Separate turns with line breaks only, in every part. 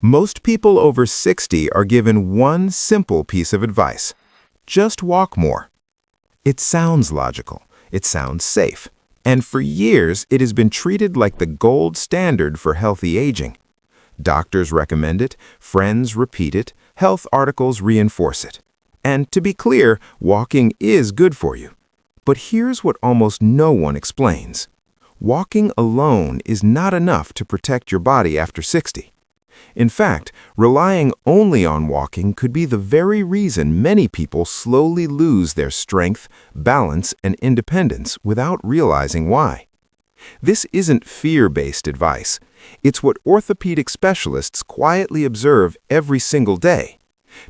Most people over 60 are given one simple piece of advice. Just walk more. It sounds logical. It sounds safe. And for years, it has been treated like the gold standard for healthy aging. Doctors recommend it, friends repeat it, health articles reinforce it. And to be clear, walking is good for you. But here's what almost no one explains. Walking alone is not enough to protect your body after 60. In fact, relying only on walking could be the very reason many people slowly lose their strength, balance, and independence without realizing why. This isn't fear-based advice. It's what orthopedic specialists quietly observe every single day.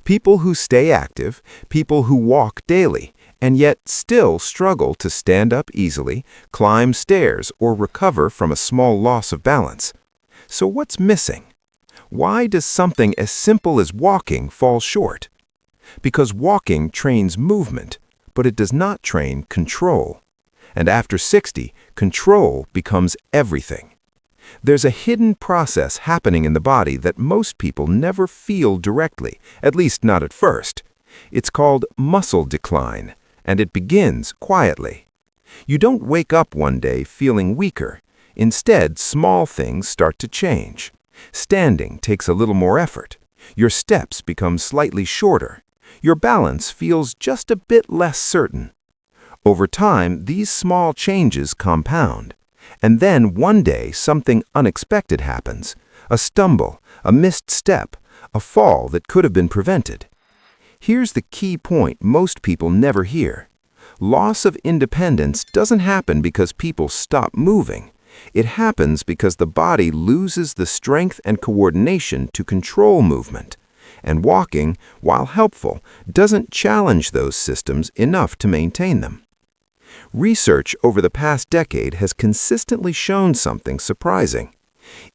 People who stay active, people who walk daily, and yet still struggle to stand up easily, climb stairs, or recover from a small loss of balance. So what's missing? Why does something as simple as walking fall short? Because walking trains movement, but it does not train control. And after 60, control becomes everything. There's a hidden process happening in the body that most people never feel directly, at least not at first. It's called muscle decline, and it begins quietly. You don't wake up one day feeling weaker. Instead, small things start to change. Standing takes a little more effort. Your steps become slightly shorter. Your balance feels just a bit less certain. Over time, these small changes compound. And then one day, something unexpected happens. A stumble, a missed step, a fall that could have been prevented. Here's the key point most people never hear. Loss of independence doesn't happen because people stop moving. It happens because the body loses the strength and coordination to control movement. And walking, while helpful, doesn't challenge those systems enough to maintain them. Research over the past decade has consistently shown something surprising.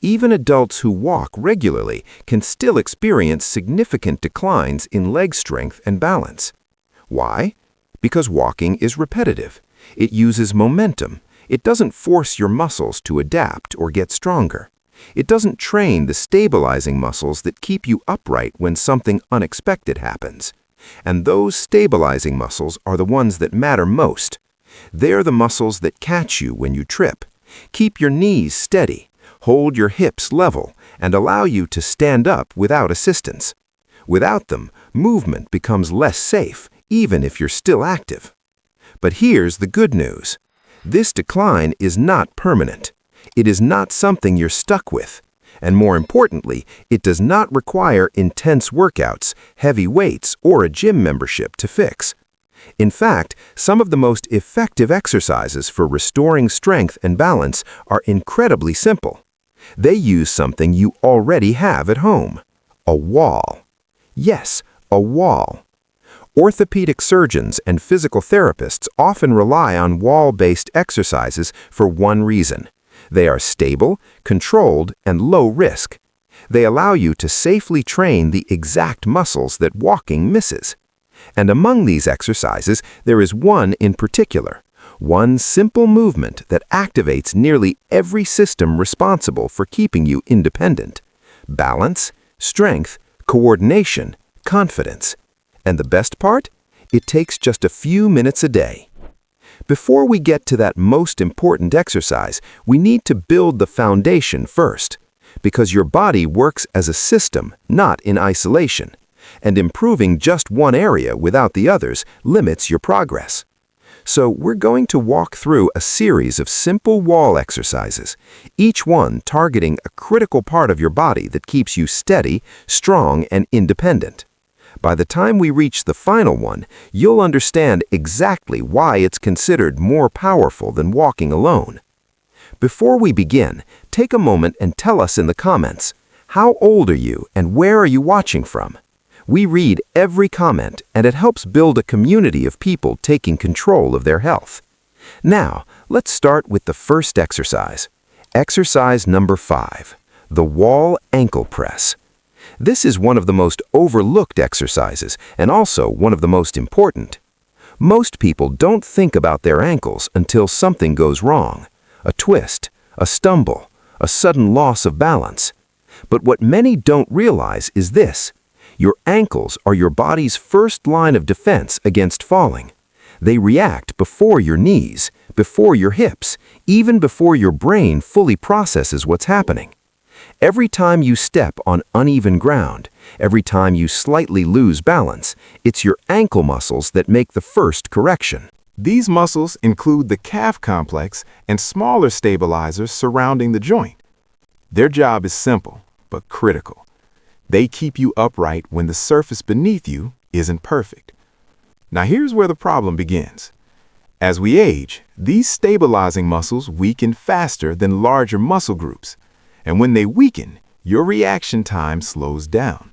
Even adults who walk regularly can still experience significant declines in leg strength and balance. Why? Because walking is repetitive. It uses momentum. It doesn't force your muscles to adapt or get stronger. It doesn't train the stabilizing muscles that keep you upright when something unexpected happens. And those stabilizing muscles are the ones that matter most. They're the muscles that catch you when you trip, keep your knees steady, hold your hips level, and allow you to stand up without assistance. Without them, movement becomes less safe, even if you're still active. But here's the good news. This decline is not permanent. It is not something you're stuck with. And more importantly, it does not require intense workouts, heavy weights, or a gym membership to fix. In fact, some of the most effective exercises for restoring strength and balance are incredibly simple. They use something you already have at home: a wall. Yes, a wall. Orthopedic surgeons and physical therapists often rely on wall-based exercises for one reason. They are stable, controlled, and low risk. They allow you to safely train the exact muscles that walking misses. And among these exercises, there is one in particular, one simple movement that activates nearly every system responsible for keeping you independent: balance, strength, coordination, confidence. And the best part? It takes just a few minutes a day. Before we get to that most important exercise, we need to build the foundation first, because your body works as a system, not in isolation, and improving just one area without the others limits your progress. So we're going to walk through a series of simple wall exercises, each one targeting a critical part of your body that keeps you steady, strong, and independent. By the time we reach the final one, you'll understand exactly why it's considered more powerful than walking alone. Before we begin, take a moment and tell us in the comments, how old are you and where are you watching from? We read every comment, and it helps build a community of people taking control of their health. Now, let's start with the first exercise. Exercise number 5, the wall ankle press. This is one of the most overlooked exercises and also one of the most important. Most people don't think about their ankles until something goes wrong: a twist, a stumble, a sudden loss of balance.
But what many don't realize is this: your ankles are your body's first line of defense against falling. They react before your knees, before your hips, even before your brain fully processes what's happening. Every time you step on uneven ground, every time you slightly lose balance, it's your ankle muscles that make the first correction.
These muscles include the calf complex and smaller stabilizers surrounding the joint. Their job is simple, but critical. They keep you upright when the surface beneath you isn't perfect. Now here's where the problem begins. As we age, these stabilizing muscles weaken faster than larger muscle groups. And when they weaken, your reaction time slows down.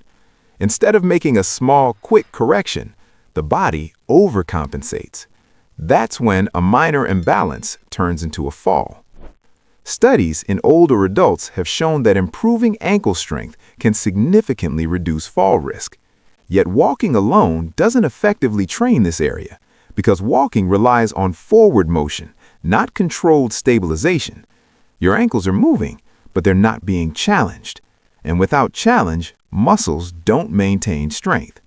Instead of making a small, quick correction, the body overcompensates. That's when a minor imbalance turns into a fall. Studies in older adults have shown that improving ankle strength can significantly reduce fall risk. Yet walking alone doesn't effectively train this area, because walking relies on forward motion, not controlled stabilization. Your ankles are moving, but they're not being challenged. And without challenge, muscles don't maintain strength.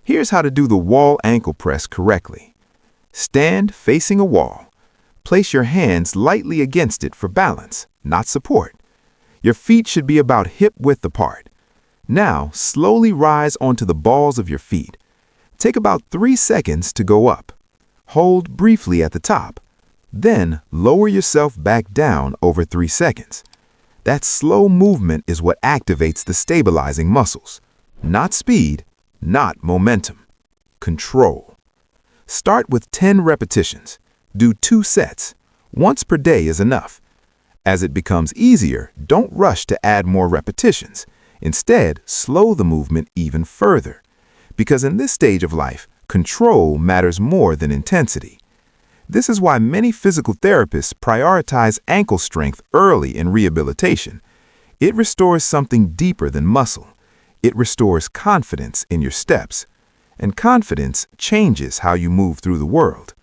Here's how to do the wall ankle press correctly. Stand facing a wall. Place your hands lightly against it for balance, not support. Your feet should be about hip-width apart. Now, slowly rise onto the balls of your feet. Take about 3 seconds to go up. Hold briefly at the top. Then, lower yourself back down over 3 seconds. That slow movement is what activates the stabilizing muscles. Not speed, not momentum. Control. Start with 10 repetitions. Do 2 sets. Once per day is enough. As it becomes easier, don't rush to add more repetitions. Instead, slow the movement even further. Because in this stage of life, control matters more than intensity. This is why many physical therapists prioritize ankle strength early in rehabilitation. It restores something deeper than muscle. It restores confidence in your steps. And confidence changes how you move through the world.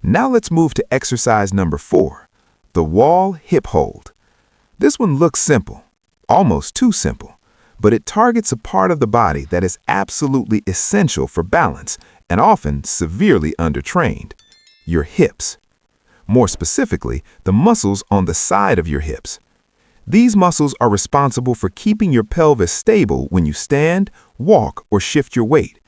Now let's move to exercise number 4, the wall hip hold. This one looks simple, almost too simple, but it targets a part of the body that is absolutely essential for balance and often severely undertrained: your hips. More specifically, the muscles on the side of your hips. These muscles are responsible for keeping your pelvis stable when you stand, walk, or shift your weight.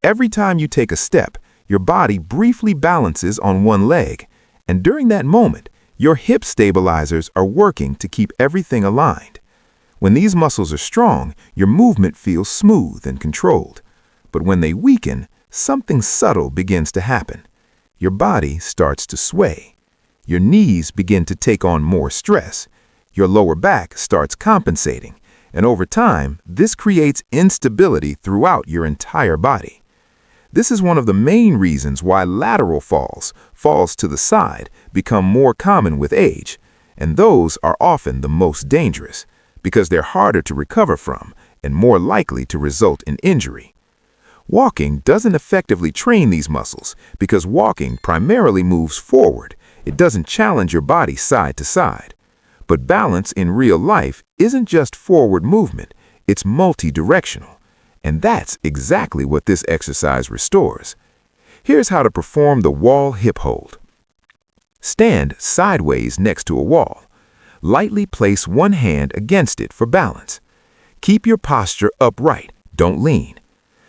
Every time you take a step, your body briefly balances on one leg, and during that moment, your hip stabilizers are working to keep everything aligned. When these muscles are strong, your movement feels smooth and controlled. But when they weaken, something subtle begins to happen. Your body starts to sway. Your knees begin to take on more stress. Your lower back starts compensating, and over time, this creates instability throughout your entire body. This is one of the main reasons why lateral falls to the side, become more common with age, and those are often the most dangerous, because they're harder to recover from and more likely to result in injury. Walking doesn't effectively train these muscles because walking primarily moves forward. It doesn't challenge your body side to side. But balance in real life isn't just forward movement, it's multi-directional. And that's exactly what this exercise restores. Here's how to perform the wall hip hold. Stand sideways next to a wall. Lightly place one hand against it for balance. Keep your posture upright, don't lean.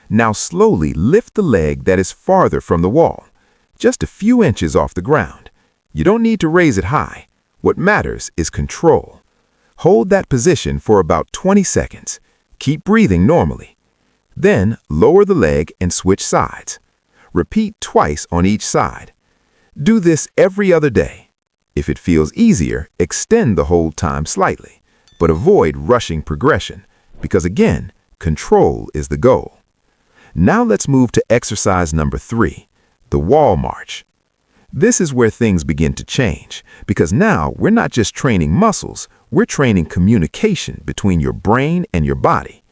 Now slowly lift the leg that is farther from the wall, just a few inches off the ground. You don't need to raise it high. What matters is control. Hold that position for about 20 seconds. Keep breathing normally. Then lower the leg and switch sides. Repeat twice on each side. Do this every other day. If it feels easier, extend the hold time slightly, but avoid rushing progression, because again, control is the goal. Now let's move to exercise number 3, the wall march. This is where things begin to change, because now we're not just training muscles, we're training communication between your brain and your body.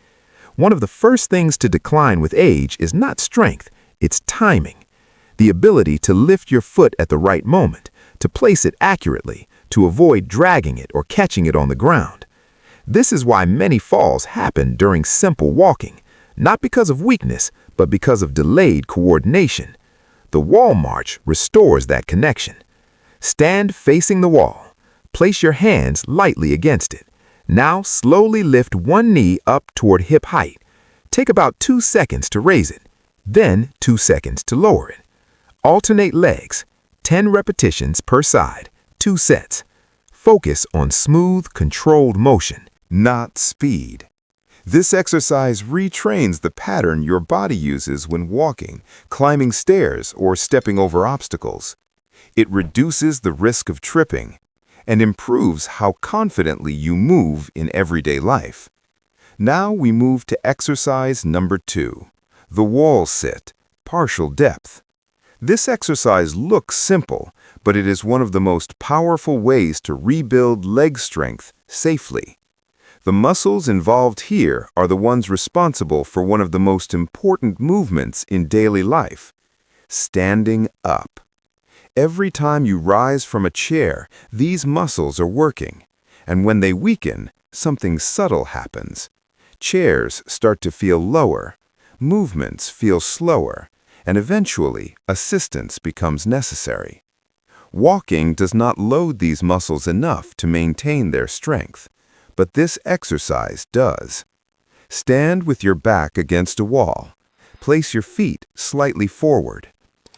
One of the first things to decline with age is not strength, it's timing. The ability to lift your foot at the right moment, to place it accurately, to avoid dragging it or catching it on the ground. This is why many falls happen during simple walking, not because of weakness, but because of delayed coordination. The wall march restores that connection. Stand facing the wall. Place your hands lightly against it. Now slowly lift one knee up toward hip height. Take about 2 seconds to raise it, then 2 seconds to lower it. Alternate legs, 10 repetitions per side, 2 sets. Focus on smooth, controlled motion, not speed. This exercise retrains the pattern your body uses when walking, climbing stairs, or stepping over obstacles. It reduces the risk of tripping and improves how confidently you move in everyday life. Now we move to exercise number 2, the wall sit, partial depth. This exercise looks simple, but it is one of the most powerful ways to rebuild leg strength safely. The muscles involved here are the ones responsible for one of the most important movements in daily life, standing up. Every time you rise from a chair, these muscles are working, and when they weaken, something subtle happens. Chairs start to feel lower, movements feel slower, and eventually assistance becomes necessary. Walking does not load these muscles enough to maintain their strength, but this exercise does. Stand with your back against a wall. Place your feet slightly forward.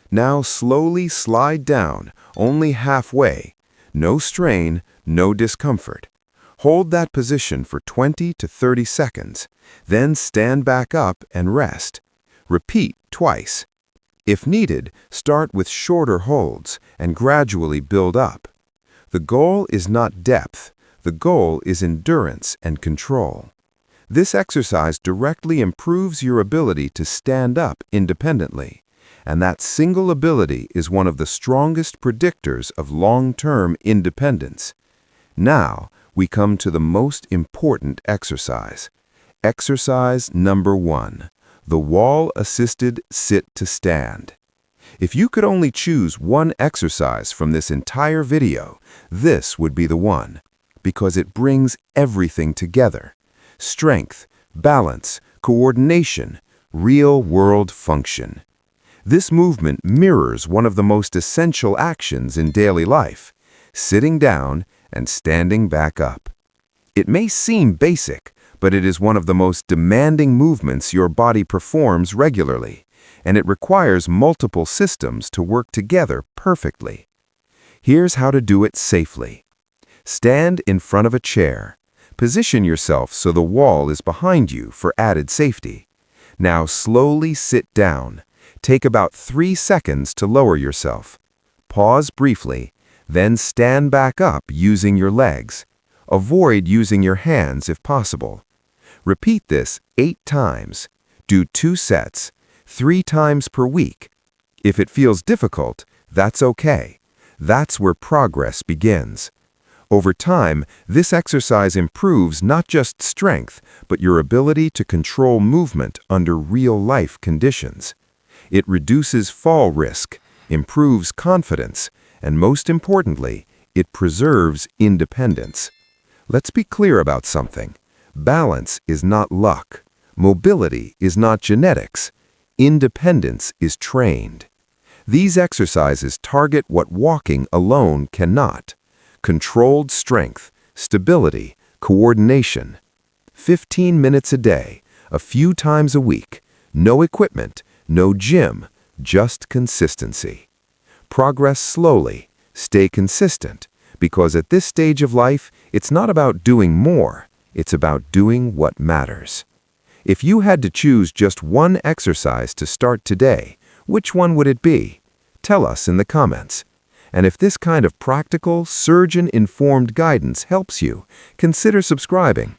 Now slowly slide down, only halfway. No strain, no discomfort. Hold that position for 20 to 30 seconds, then stand back up and rest. Repeat twice. If needed, start with shorter holds and gradually build up. The goal is not depth. The goal is endurance and control. This exercise directly improves your ability to stand up independently, and that single ability is one of the strongest predictors of long-term independence. Now, we come to the most important exercise. Exercise number 1, the wall-assisted sit-to-stand. If you could only choose one exercise from this entire video, this would be the one, because it brings everything together: strength, balance, coordination, real-world function. This movement mirrors one of the most essential actions in daily life: sitting down and standing back up. It may seem basic, but it is one of the most demanding movements your body performs regularly, and it requires multiple systems to work together perfectly. Here's how to do it safely. Stand in front of a chair. Position yourself so the wall is behind you for added safety. Now slowly sit down. Take about 3 seconds to lower yourself. Pause briefly, then stand back up using your legs. Avoid using your hands if possible. Repeat this 8 times. Do 2 sets, 3 times per week. If it feels difficult, that's okay. That's where progress begins. Over time, this exercise improves not just strength, but your ability to control movement under real-life conditions. It reduces fall risk, improves confidence, and most importantly, it preserves independence. Let's be clear about something. Balance is not luck. Mobility is not genetics. Independence is trained. These exercises target what walking alone cannot: controlled strength, stability, coordination. 15 minutes a day, a few times a week. No equipment, no gym, just consistency. Progress slowly, stay consistent, because at this stage of life, it's not about doing more, it's about doing what matters. If you had to choose just one exercise to start today, which one would it be? Tell us in the comments. And if this kind of practical, surgeon-informed guidance helps you, consider subscribing.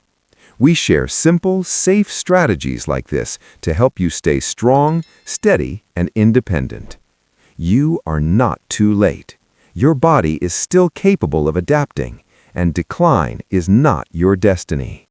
We share simple, safe strategies like this to help you stay strong, steady, and independent. You are not too late. Your body is still capable of adapting, and decline is not your destiny.